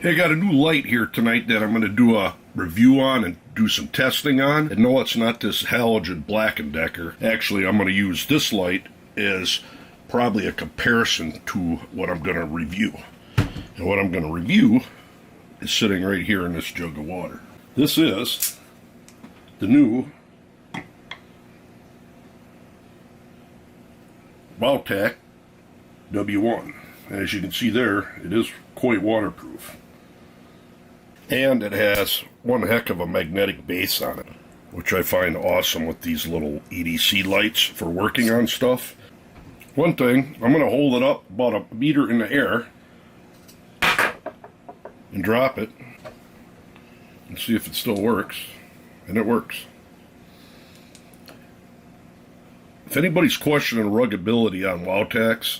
Hey, I got a new light here tonight that I'm going to do a review on and do some testing on. And no, it's not this halogen Black & Decker. Actually, I'm going to use this light as probably a comparison to what I'm going to review. And what I'm going to review is sitting right here in this jug of water. This is the new Wowtac W1. And as you can see there, it is quite waterproof. And it has one heck of a magnetic base on it, which I find awesome with these little EDC lights for working on stuff. One thing, I'm going to hold it up about a meter in the air and drop it and see if it still works. And it works. If anybody's questioning ruggability on Wowtacs,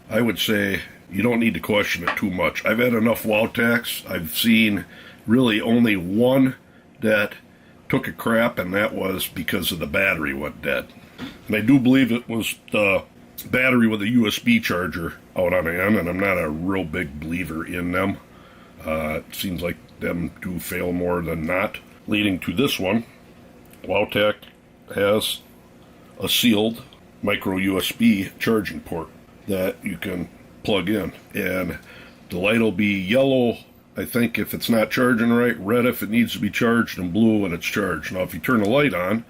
I would say you don't need to question it too much. I've had enough Wowtacs. I've seen really only one that took a crap, and that was because of the battery went dead. And I do believe it was the battery with a USB charger out on the end, and I'm not a real big believer in them. It seems like them do fail more than not. Leading to this one, Wowtac has a sealed micro USB charging port that you can plug in, and the light will be yellow, I think, if it's not charging right, red if it needs to be charged, and blue when it's charged. Now if you turn the light on,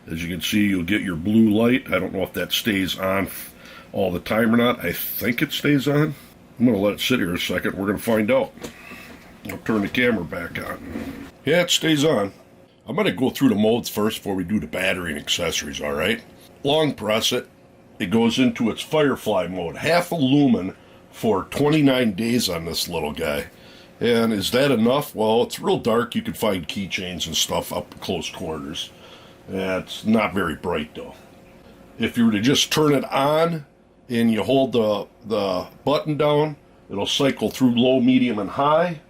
as you can see, you'll get your blue light. I don't know if that stays on all the time or not. I think it stays on. I'm going to let it sit here a second. We're going to find out. I'll turn the camera back on. Yeah, it stays on. I'm going to go through the modes first before we do the battery and accessories, alright? Long press it. It goes into its Firefly mode. Half a lumen for 29 days on this little guy. And is that enough? Well, it's real dark. You can find keychains and stuff up close quarters. It's not very bright, though. If you were to just turn it on and you hold the button down, it'll cycle through low, medium, and high.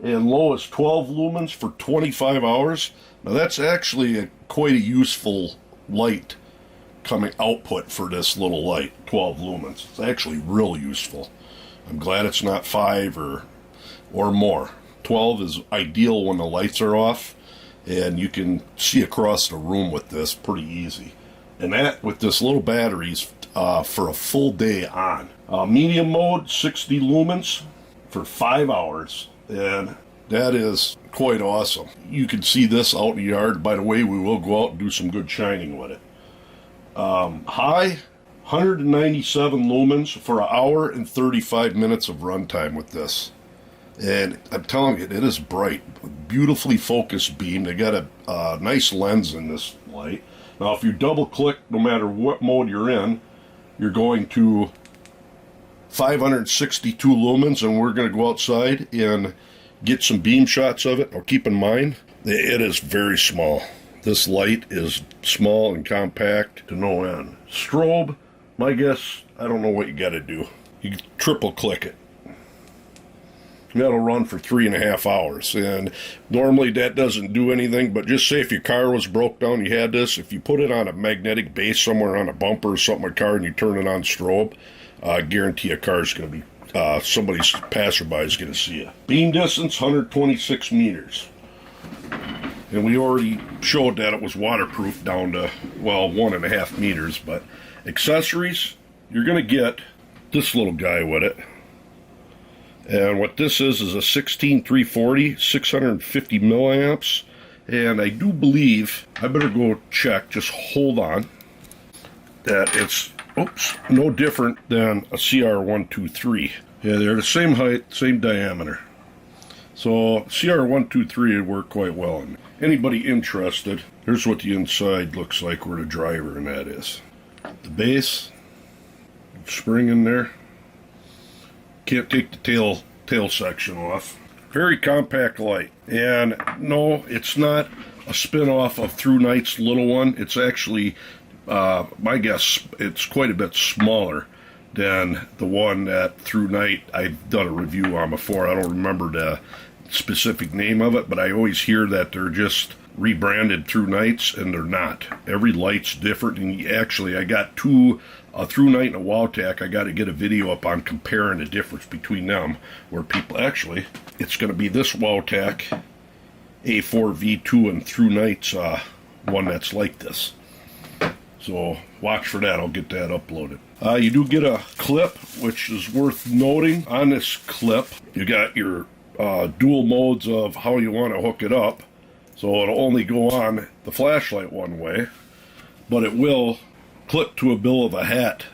And low is 12 lumens for 25 hours. Now, that's actually quite a useful light coming output for this little light, 12 lumens. It's actually real useful. I'm glad it's not 5 or more. 12 is ideal when the lights are off, and you can see across the room with this pretty easy. And that, with this little batteries, for a full day on. Medium mode, 60 lumens for 5 hours, and that is quite awesome. You can see this out in the yard. By the way, we will go out and do some good shining with it. High, 197 lumens for an hour and 35 minutes of runtime with this. And I'm telling you, it is bright, beautifully focused beam. They got a nice lens in this light. Now, if you double click, no matter what mode you're in, you're going to 562 lumens, and we're going to go outside and get some beam shots of it. Now, keep in mind, it is very small. This light is small and compact to no end. Strobe, my guess, I don't know what you got to do. You triple click it. That'll run for 3.5 hours, and normally that doesn't do anything, but just say if your car was broke down, you had this, if you put it on a magnetic base somewhere on a bumper or something like a car and you turn it on strobe, I guarantee a car's going to be, somebody's passerby is going to see it. Beam distance, 126 meters. And we already showed that it was waterproof down to, well, 1.5 meters, but accessories, you're going to get this little guy with it. And what this is a 16340, 650 milliamps. And I do believe, I better go check, just hold on, that it's, no different than a CR123. Yeah, they're the same height, same diameter. So CR123 would work quite well. Anybody interested, here's what the inside looks like where the driver and that is. The base, spring in there. Can't take the tail section off. Very compact light. And no, it's not a spin-off of Through Night's little one. It's actually, my guess, it's quite a bit smaller than the one that Through Night I've done a review on before. I don't remember the specific name of it, but I always hear that they're just rebranded through nights, and they're not. Every light's different, and actually I got two, a through night and a Wowtac. I got to get a video up on comparing the difference between them, where people actually, it's going to be this Wowtac A4 V2 and through nights one that's like this. So watch for that. I'll get that uploaded. You do get a clip, which is worth noting. On this clip, you got your dual modes of how you want to hook it up. So it'll only go on the flashlight one way, but it will clip to a bill of a hat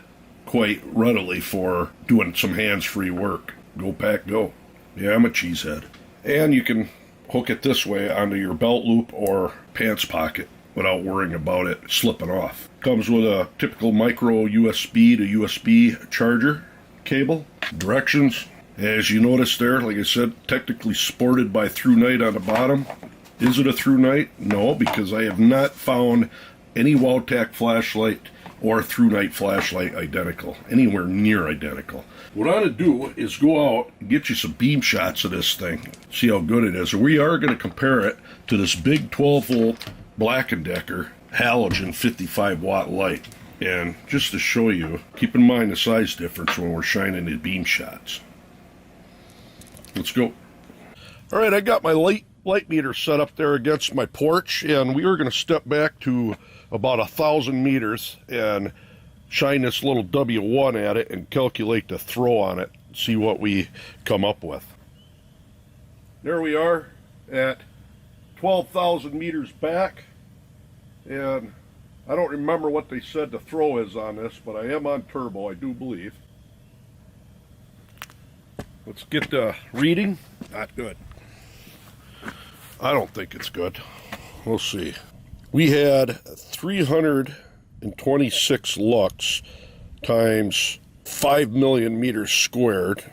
quite readily for doing some hands-free work. Go pack, go. Yeah, I'm a cheesehead. And you can hook it this way onto your belt loop or pants pocket without worrying about it slipping off. Comes with a typical micro USB to USB charger cable. Directions, as you notice there, like I said, technically sported by through night on the bottom. Is it a through night? No, because I have not found any Wowtac flashlight or through night flashlight identical, anywhere near identical. What I ought to do is go out and get you some beam shots of this thing, see how good it is. We are going to compare it to this big 12-volt Black & Decker halogen 55-watt light. And just to show you, keep in mind the size difference when we're shining the beam shots. Let's go. All right, I got my light meter set up there against my porch, and we are going to step back to about 1,000 meters and shine this little W1 at it and calculate the throw on it, see what we come up with. There we are at 12,000 meters back, and I don't remember what they said the throw is on this, but I am on turbo, I do believe. Let's get the reading. Not good. I don't think it's good. We'll see. We had 326 lux times 5 million meters squared,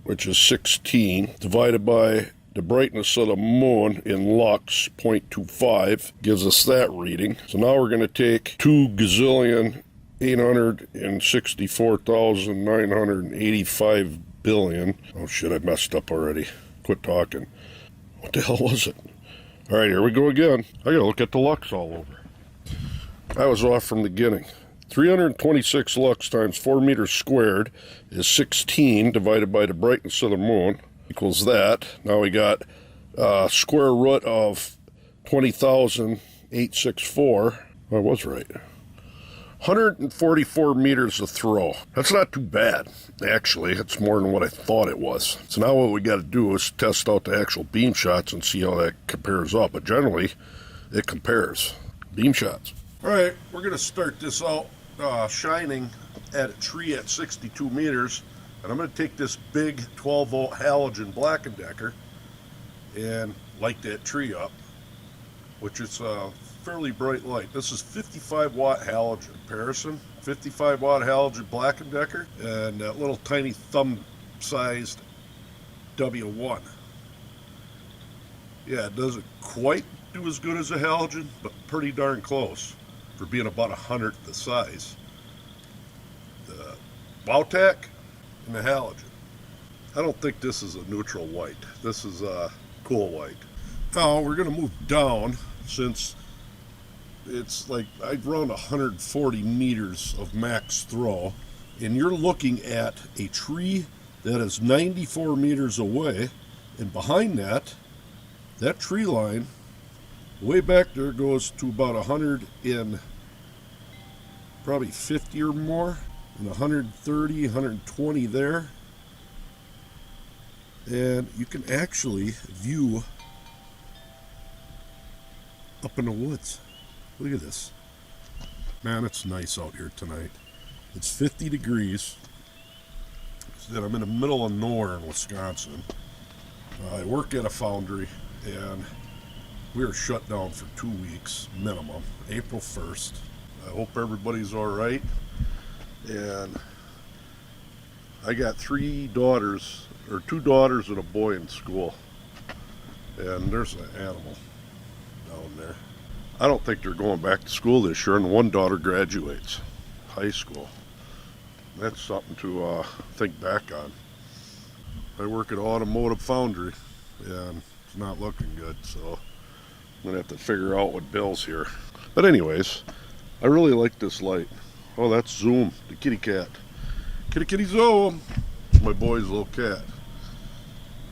which is 16, divided by the brightness of the moon in lux, 0.25, gives us that reading. So now we're going to take 2,864,985 billion. Oh shit, I messed up already. Quit talking. What the hell was it? All right, here we go again. I gotta look at the lux all over. I was off from the beginning. 326 lux times 4 meters squared is 16 divided by the brightness of the moon equals that. Now we got square root of 20,864. I was right. 144 meters of throw. That's not too bad, actually. It's more than what I thought it was. So now what we got to do is test out the actual beam shots and see how that compares up. But generally, it compares. Beam shots. All right, we're going to start this out shining at a tree at 62 meters. And I'm going to take this big 12-volt halogen Black & Decker and light that tree up, which is fairly bright light. This is 55-watt halogen comparison. 55-watt halogen Black & Decker and that little tiny thumb-sized W1. Yeah, it doesn't quite do as good as a halogen, but pretty darn close for being about 100th the size. The Wowtac and the halogen. I don't think this is a neutral white. This is a cool white. Now we're going to move down since it's like I'd run 140 meters of max throw, and you're looking at a tree that is 94 meters away, and behind that tree line way back there goes to about 100 and probably 50 or more, and 130, 120 there, and you can actually view up in the woods. Look at this. Man, it's nice out here tonight. It's 50 degrees. I'm in the middle of nowhere in Wisconsin. I work at a foundry, and we are shut down for 2 weeks minimum, April 1st. I hope everybody's all right. And I got 3 daughters, or 2 daughters and a boy in school. And there's an animal down there. I don't think they're going back to school this year, and one daughter graduates high school. That's something to think back on. I work at an automotive foundry, and it's not looking good, so I'm gonna have to figure out what Bill's here. But anyways, I really like this light. Oh, that's Zoom, the kitty cat. Kitty kitty Zoom. My boy's little cat.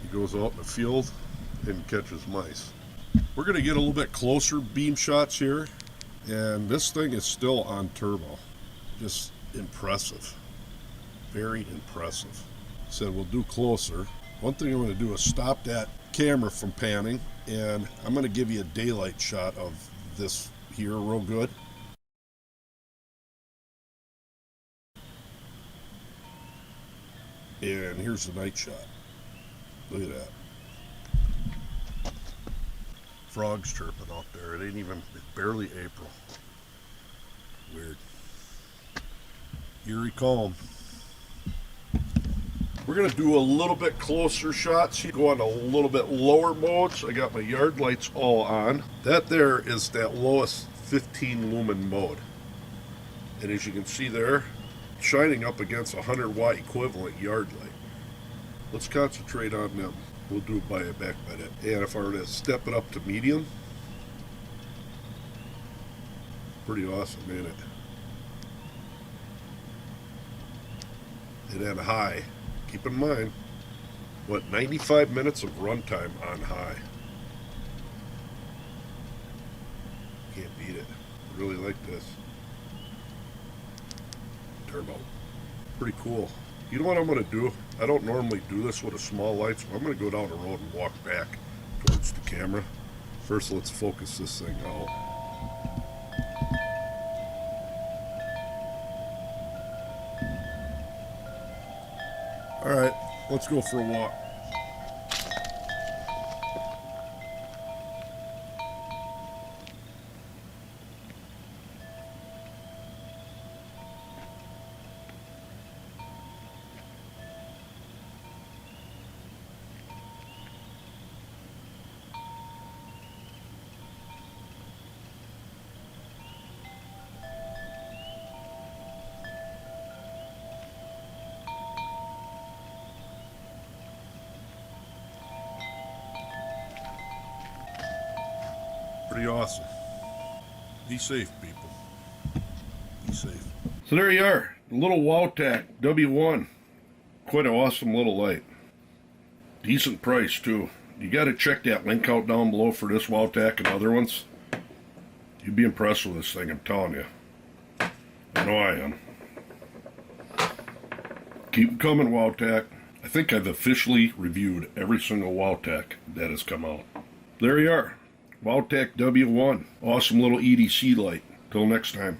He goes out in the field and catches mice. We're gonna get a little bit closer beam shots here, and this thing is still on turbo. Just impressive. Very impressive. Said we'll do closer. One thing I'm gonna do is stop that camera from panning, and I'm going to give you a daylight shot of this here real good. And here's the night shot. Look at that. Frogs chirping out there. It ain't even, it's barely April. Weird. Eerie calm. We're going to do a little bit closer shots. Go on a little bit lower modes. I got my yard lights all on. That there is that lowest 15 lumen mode. And as you can see there, shining up against a 100 watt equivalent yard light. Let's concentrate on them. We'll do it by a back by that. And if I were to step it up to medium, pretty awesome, ain't it? And then high. Keep in mind, what, 95 minutes of runtime on high. Can't beat it. I really like this. Turbo. Pretty cool. You know what I'm going to do? I don't normally do this with a small light, so I'm going to go down the road and walk back towards the camera. First, let's focus this thing out. Alright, let's go for a walk. Pretty awesome. Be safe, people. Be safe. So there you are. The little Wowtac W1. Quite an awesome little light. Decent price, too. You got to check that link out down below for this Wowtac and other ones. You'd be impressed with this thing, I'm telling you. I know I am. Keep them coming, Wowtac. I think I've officially reviewed every single Wowtac that has come out. There you are. Wowtac W1. Awesome little EDC light. Till next time.